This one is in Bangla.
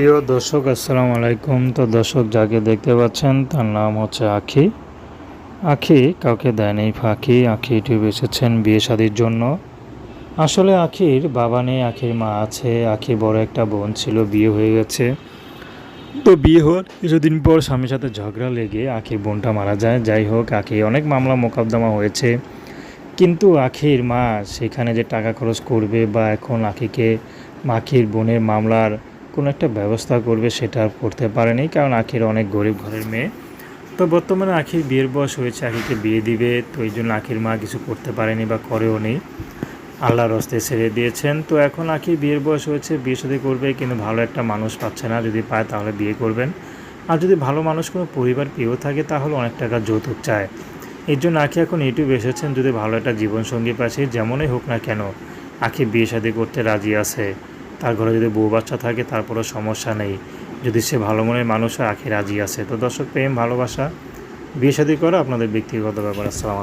প্রিয় দর্শক আসসালামু আলাইকুম। তো দর্শক যাকে দেখতে পাচ্ছেন তার নাম হচ্ছে আখি। আখি কাউকে দেয়নি ফাঁকি। আখি ইউটিউবে এসেছেন বিয়ে শাদির জন্য। আসলে আখির বাবা নেই, আখির মা আছে। আখির বড় একটা বোন ছিল, বিয়ে হয়ে গেছে। তো বিয়ে হওয়ার কিছুদিন পর স্বামীর সাথে ঝগড়া লেগে আখির বোনটা মারা যায়। যাই হোক, আখি অনেক মামলা মোকদ্দমা হয়েছে, কিন্তু আখির মা সেখানে যে টাকা খরচ করবে বা এখন আখির বোনের মামলার কোনো একটা ব্যবস্থা করবে সেটা আর করতে পারেনি, কারণ আখির অনেক গরিব ঘরের মেয়ে। তো বর্তমানে আখির বিয়ের বয়স হয়েছে, আখিকে বিয়ে দিবে, তো এই জন্য আখির মা কিছু করতে পারেনি বা করেও নেই, আল্লাহর হস্তে ছেড়ে দিয়েছেন। তো এখন আখির বিয়ের বয়স হয়েছে, বিয়ে শাদী করবে, কিন্তু ভালো একটা মানুষ পাচ্ছে না। যদি পায় তাহলে বিয়ে করবেন, আর যদি ভালো মানুষ কোনো পরিবার পেয়েও থাকে তাহলে অনেক টাকা যৌতুক চায়। এর জন্য আখি এখন ইউটিউবে এসেছেন, যদি ভালো একটা জীবনসঙ্গী পাচ্ছে যেমনই হোক না কেন আখি বিয়ে শাদী করতে রাজি আছে। তার ঘরে যদি বউ বাচ্চা থাকে তারপরেও সমস্যা নেই, যদি সে ভালো মনের মানুষ হয় আখি রাজি আছে। তো দর্শক, প্রেম ভালোবাসা বিয়ে শাদী করা আপনাদের ব্যক্তিগত ব্যাপার। আসসালাম।